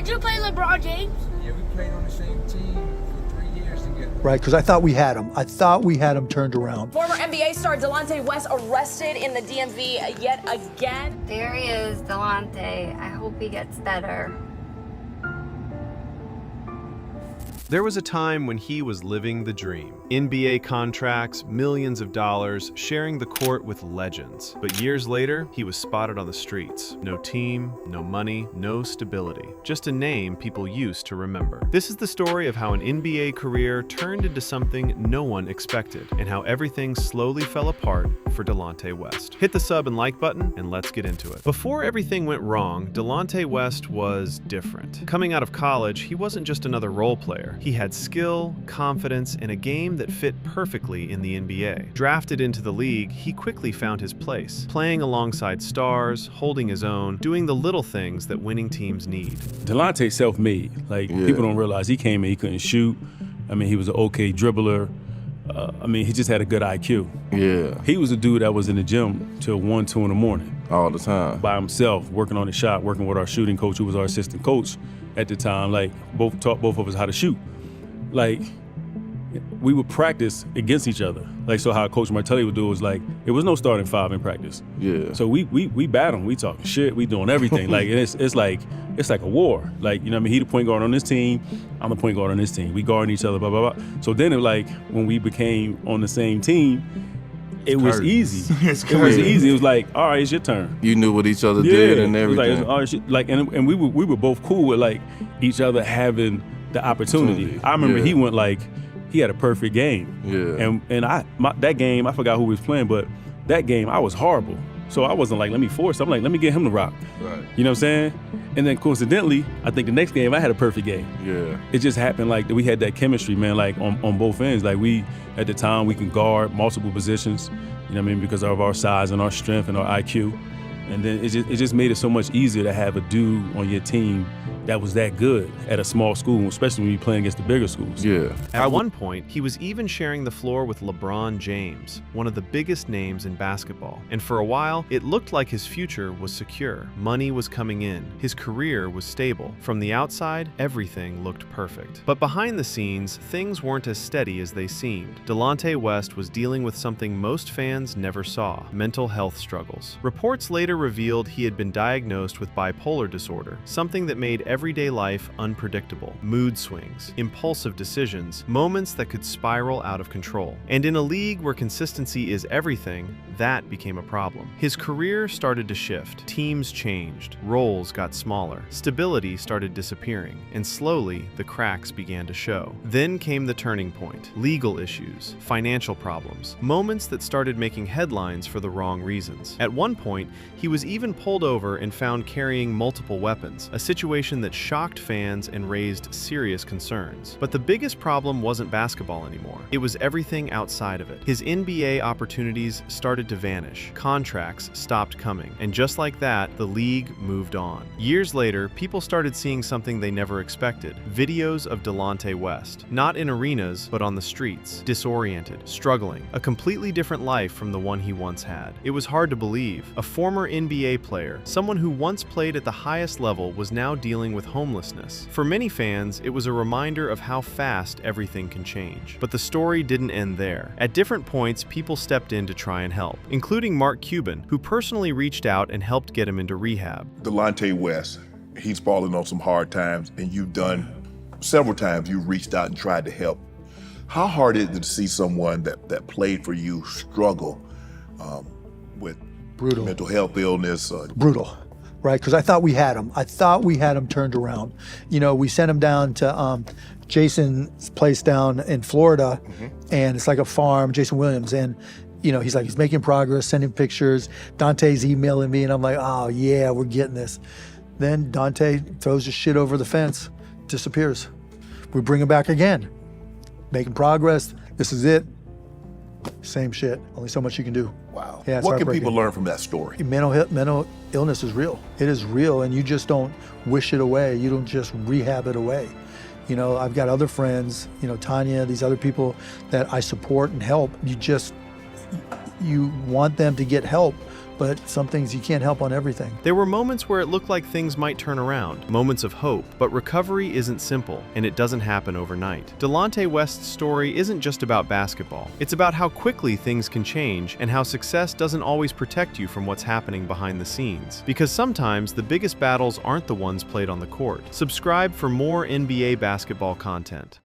Did you play LeBron James? Yeah, we played on the same team for 3 years together. Right, because I thought we had him. I thought we had him turned around. Former NBA star Delonte West arrested in the DMV yet again. There he is, Delonte. I hope he gets better. There was a time when he was living the dream. NBA contracts, millions of dollars, sharing the court with legends. But years later, he was spotted on the streets. No team, no money, no stability. Just a name people used to remember. This is the story of how an NBA career turned into something no one expected, and how everything slowly fell apart for Delonte West. Hit the sub and like button, and let's get into it. Before everything went wrong, Delonte West was different. Coming out of college, he wasn't just another role player. He had skill, confidence, and a game that fit perfectly in the NBA. Drafted into the league, he quickly found his place, playing alongside stars, holding his own, doing the little things that winning teams need. Delonte self-made. People don't realize he came in, he couldn't shoot. I mean, he was an okay dribbler. He just had a good IQ. Yeah. He was a dude that was in the gym till 1, 2 in the morning. All the time. By himself, working on his shot, working with our shooting coach, who was our assistant coach at the time. Taught both of us how to shoot. We would practice against each other. So how Coach Martelli would do was it was no starting five in practice. Yeah. So we battle, we talking shit, we doing everything. And it's like a war. He the point guard on this team, I'm the point guard on this team. We guarding each other, blah, blah, blah. So then when we became on the same team, it was easy. It was easy. It was all right, it's your turn. You knew what each other did and everything. It was and we were both cool with each other having the opportunity. I remember he went he had a perfect game. Yeah. And that game, I forgot who we was playing, but that game I was horrible. So I wasn't let me force. I'm let me get him to rock. Right. You know what I'm saying? And then coincidentally, I think the next game I had a perfect game. Yeah. It just happened we had that chemistry, man, on both ends. We at the time we can guard multiple positions, you know what I mean, because of our size and our strength and our IQ. And then it just made it so much easier to have a dude on your team that was that good at a small school, especially when you're playing against the bigger schools. Yeah. At one point, he was even sharing the floor with LeBron James, one of the biggest names in basketball. And for a while, it looked like his future was secure. Money was coming in. His career was stable. From the outside, everything looked perfect. But behind the scenes, things weren't as steady as they seemed. Delonte West was dealing with something most fans never saw: mental health struggles. Reports later revealed he had been diagnosed with bipolar disorder, something that made everyday life unpredictable. Mood swings, impulsive decisions, moments that could spiral out of control. And in a league where consistency is everything, that became a problem. His career started to shift. Teams changed. Roles got smaller. Stability started disappearing. And slowly, the cracks began to show. Then came the turning point: legal issues, financial problems, moments that started making headlines for the wrong reasons. At one point, he was even pulled over and found carrying multiple weapons, a situation that shocked fans and raised serious concerns. But the biggest problem wasn't basketball anymore. It was everything outside of it. His NBA opportunities started to vanish. Contracts stopped coming. And just like that, the league moved on. Years later, people started seeing something they never expected: videos of Delonte West. Not in arenas, but on the streets, disoriented, struggling, a completely different life from the one he once had. It was hard to believe. A former NBA player, someone who once played at the highest level, was now dealing with homelessness. For many fans, it was a reminder of how fast everything can change. But the story didn't end there. At different points, people stepped in to try and help, including Mark Cuban, who personally reached out and helped get him into rehab. Delonte West, he's fallen on some hard times, and you've done several times, you've reached out and tried to help. How hard is it to see someone that played for you struggle with Brutal. mental health illness? Brutal. Right, because I thought we had him. I thought we had him turned around. We sent him down to Jason's place down in Florida, and it's like a farm, Jason Williams, and he's making progress, sending pictures. Dante's emailing me, and I'm like, oh yeah, we're getting this. Then Dante throws his shit over the fence, disappears. We bring him back again, making progress. This is it. Same shit. Only so much you can do. Wow. Yeah, what can people learn from that story? Mental illness is real. It is real, and you just don't wish it away. You don't just rehab it away. I've got other friends, Tanya, these other people that I support and help. You want them to get help, but some things you can't help on everything. There were moments where it looked like things might turn around, moments of hope, but recovery isn't simple, and it doesn't happen overnight. Delonte West's story isn't just about basketball. It's about how quickly things can change and how success doesn't always protect you from what's happening behind the scenes. Because sometimes the biggest battles aren't the ones played on the court. Subscribe for more NBA basketball content.